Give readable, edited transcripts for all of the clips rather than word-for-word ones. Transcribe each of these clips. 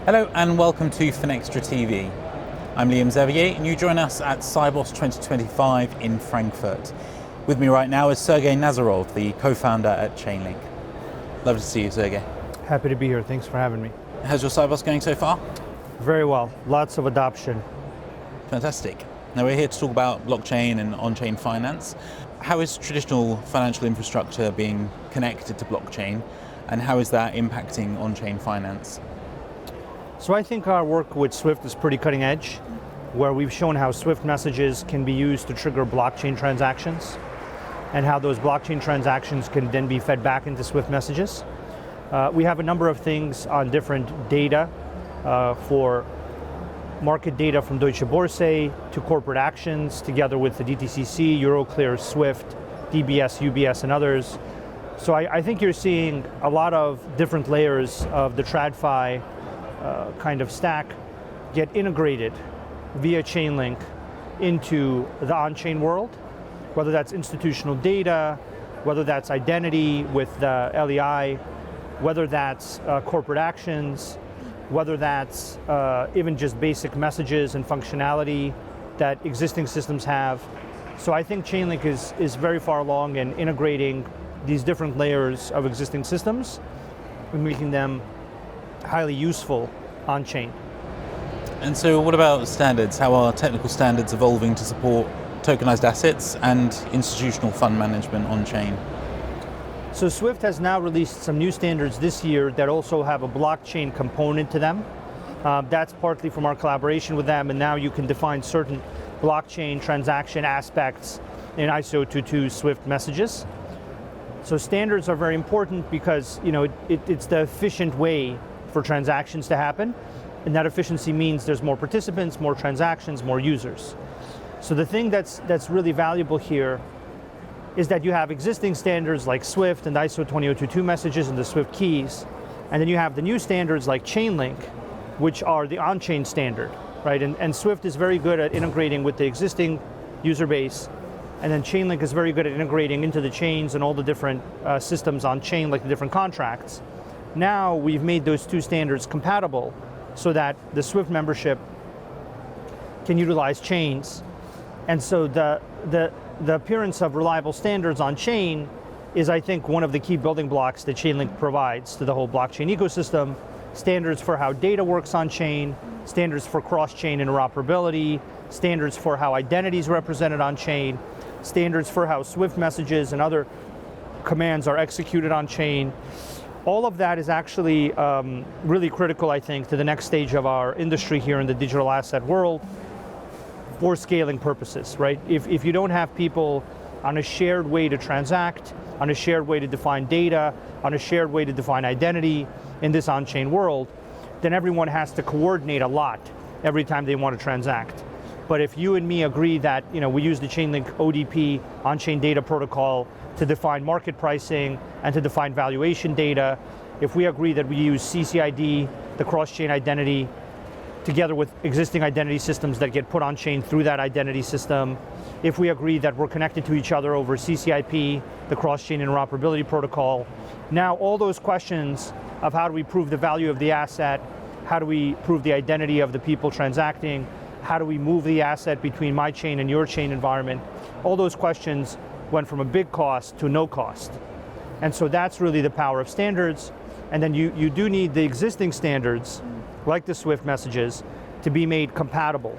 Hello and welcome to Finextra TV. I'm Liam Xavier and you join us at Sibos 2025 in Frankfurt. With me right now is Sergey Nazarov, the co-founder at Chainlink. Love to see you, Sergey. Happy to be here. Thanks for having me. How's your Sibos going so far? Very well. Lots of adoption. Fantastic. Now we're here to talk about blockchain and on-chain finance. How is traditional financial infrastructure being connected to blockchain and how is that impacting on-chain finance? So I think our work with Swift is pretty cutting edge, where we've shown how Swift messages can be used to trigger blockchain transactions and how those blockchain transactions can then be fed back into Swift messages. We have a number of things on different data for market data from Deutsche Börse to corporate actions, together with the DTCC, Euroclear, Swift, DBS, UBS, and others. So I think you're seeing a lot of different layers of the TradFi kind of stack get integrated via Chainlink into the on-chain world, whether that's institutional data, whether that's identity with the LEI, whether that's corporate actions, whether that's even just basic messages and functionality that existing systems have. So I think Chainlink is very far along in integrating these different layers of existing systems and making them highly useful on-chain. And so what about standards? How are technical standards evolving to support tokenized assets and institutional fund management on-chain? So Swift has now released some new standards this year that also have a blockchain component to them. That's partly from our collaboration with them, and now you can define certain blockchain transaction aspects in ISO 2.2 Swift messages. So standards are very important because it's the efficient way for transactions to happen, and that efficiency means there's more participants, more transactions, more users. So the thing that's really valuable here is that you have existing standards like Swift and ISO 20022 messages and the Swift keys, and then you have the new standards like Chainlink, which are the on-chain standard, right? And Swift is very good at integrating with the existing user base, and then Chainlink is very good at integrating into the chains and all the different systems on chain, like the different contracts. Now we've made those two standards compatible so that the Swift membership can utilize chains. And so the appearance of reliable standards on chain is, I think, one of the key building blocks that Chainlink provides to the whole blockchain ecosystem. Standards for how data works on chain, standards for cross-chain interoperability, standards for how identity is represented on chain, standards for how Swift messages and other commands are executed on chain. All of that is actually really critical, I think, to the next stage of our industry here in the digital asset world for scaling purposes, right? If you don't have people on a shared way to transact, on a shared way to define data, on a shared way to define identity in this on-chain world, then everyone has to coordinate a lot every time they want to transact. But if you and me agree that we use the Chainlink ODP on-chain data protocol to define market pricing and to define valuation data, if we agree that we use CCID, the cross-chain identity, together with existing identity systems that get put on chain through that identity system, if we agree that we're connected to each other over CCIP, the cross-chain interoperability protocol, now all those questions of how do we prove the value of the asset, how do we prove the identity of the people transacting, how do we move the asset between my chain and your chain environment, all those questions went from a big cost to no cost. And so that's really the power of standards. And then you do need the existing standards, like the Swift messages, to be made compatible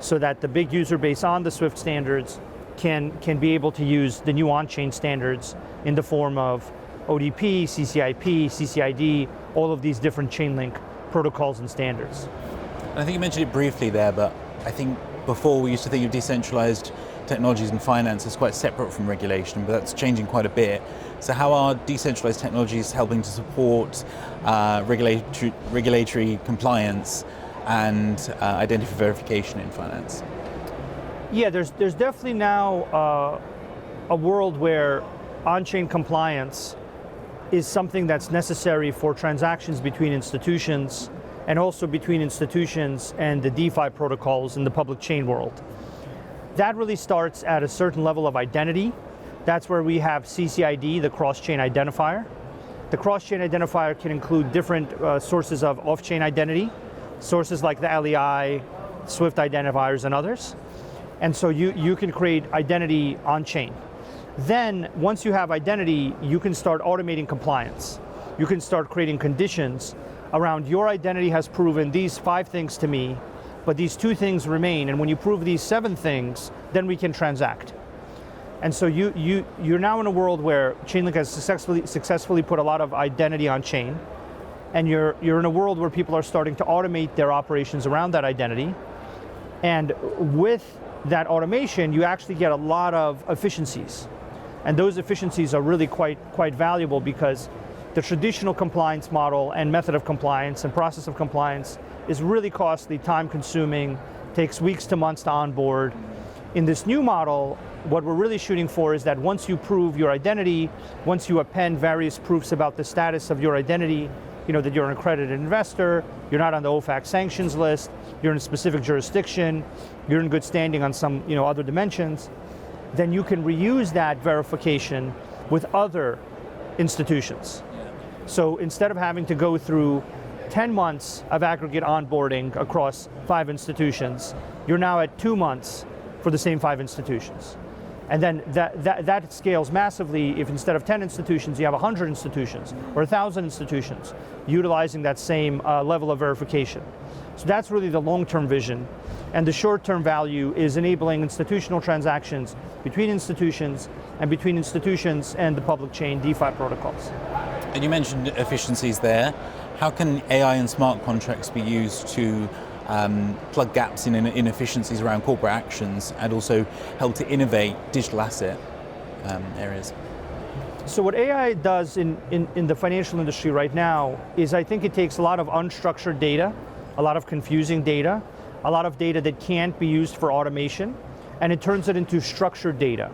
so that the big user base on the Swift standards can be able to use the new on-chain standards in the form of ODP, CCIP, CCID, all of these different Chainlink protocols and standards. I think you mentioned it briefly there, but I think before we used to think of decentralized technologies and finance as quite separate from regulation, but that's changing quite a bit. So how are decentralized technologies helping to support regulatory compliance and identity verification in finance? Yeah, there's definitely now a world where on-chain compliance is something that's necessary for transactions between institutions and also between institutions and the DeFi protocols in the public chain world. That really starts at a certain level of identity. That's where we have CCID, the cross-chain identifier. The cross-chain identifier can include different sources of off-chain identity, sources like the LEI, Swift identifiers, and others. And so you can create identity on-chain. Then, once you have identity, you can start automating compliance. You can start creating conditions around your identity has proven these 5 things to me, but these 2 things remain, and when you prove these 7 things, then we can transact. And so you're now in a world where Chainlink has successfully put a lot of identity on chain, and you're in a world where people are starting to automate their operations around that identity. And with that automation, you actually get a lot of efficiencies. And those efficiencies are really quite valuable, because the traditional compliance model and method of compliance and process of compliance is really costly, time consuming, takes weeks to months to onboard. In this new model, what we're really shooting for is that once you prove your identity, once you append various proofs about the status of your identity, that you're an accredited investor, you're not on the OFAC sanctions list, you're in a specific jurisdiction, you're in good standing on some other dimensions, then you can reuse that verification with other institutions. So instead of having to go through 10 months of aggregate onboarding across 5 institutions, you're now at 2 months for the same 5 institutions. And then that scales massively if instead of 10 institutions, you have 100 institutions or 1,000 institutions utilizing that same level of verification. So that's really the long-term vision. And the short-term value is enabling institutional transactions between institutions and between institutions and the public chain DeFi protocols. And you mentioned efficiencies there. How can AI and smart contracts be used to plug gaps in inefficiencies around corporate actions and also help to innovate digital asset areas? So what AI does in the financial industry right now is I think it takes a lot of unstructured data, a lot of confusing data, a lot of data that can't be used for automation, and it turns it into structured data,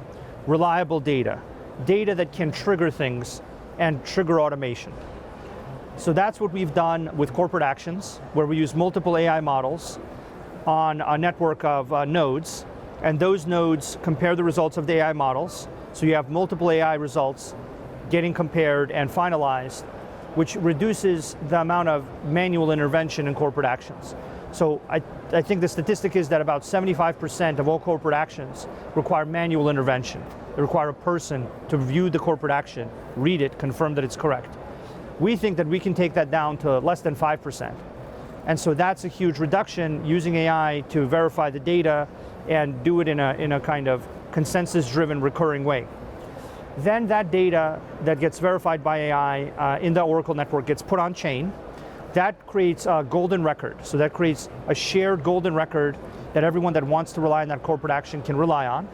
reliable data, data that can trigger things and trigger automation. So that's what we've done with corporate actions, where we use multiple AI models on a network of nodes, and those nodes compare the results of the AI models. So you have multiple AI results getting compared and finalized, which reduces the amount of manual intervention in corporate actions. So I think the statistic is that about 75% of all corporate actions require manual intervention. They require a person to view the corporate action, read it, confirm that it's correct. We think that we can take that down to less than 5%. And so that's a huge reduction, using AI to verify the data and do it in a kind of consensus-driven recurring way. Then that data that gets verified by AI in the Oracle network gets put on chain. That creates a golden record. So that creates a shared golden record that everyone that wants to rely on that corporate action can rely on.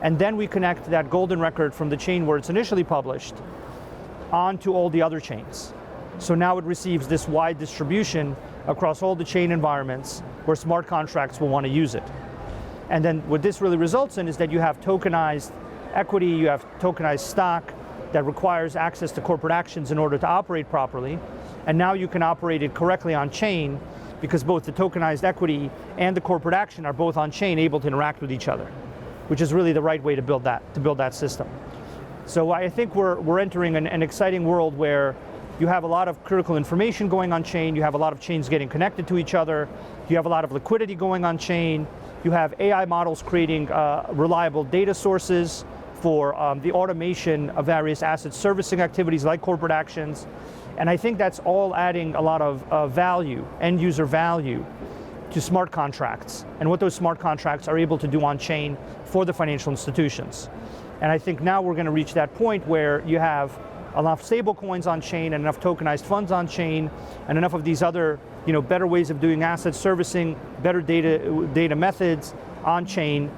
And then we connect that golden record from the chain where it's initially published onto all the other chains. So now it receives this wide distribution across all the chain environments where smart contracts will want to use it. And then what this really results in is that you have tokenized equity, you have tokenized stock that requires access to corporate actions in order to operate properly. And now you can operate it correctly on chain because both the tokenized equity and the corporate action are both on chain, able to interact with each other, which is really the right way to build that system. So I think we're entering an exciting world where you have a lot of critical information going on chain, you have a lot of chains getting connected to each other, you have a lot of liquidity going on chain, you have AI models creating reliable data sources for the automation of various asset servicing activities like corporate actions. And I think that's all adding a lot of value, end user value, to smart contracts and what those smart contracts are able to do on chain for the financial institutions. And I think now we're going to reach that point where you have enough stable coins on chain and enough tokenized funds on chain and enough of these other better ways of doing asset servicing, better data methods on chain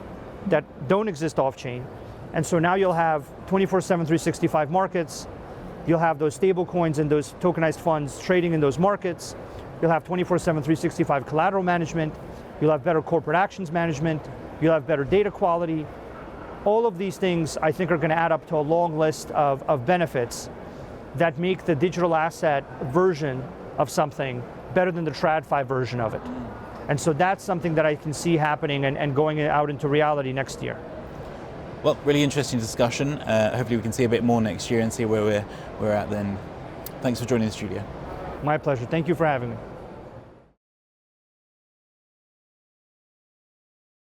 that don't exist off chain. And so now you'll have 24/7, 365 markets. You'll have those stable coins and those tokenized funds trading in those markets. You'll have 24/7, 365 collateral management. You'll have better corporate actions management. You'll have better data quality. All of these things, I think, are going to add up to a long list of benefits that make the digital asset version of something better than the TradFi version of it. And so that's something that I can see happening and going out into reality next year. Well, really interesting discussion. Hopefully we can see a bit more next year and see where we're at then. Thanks for joining the studio. My pleasure. Thank you for having me.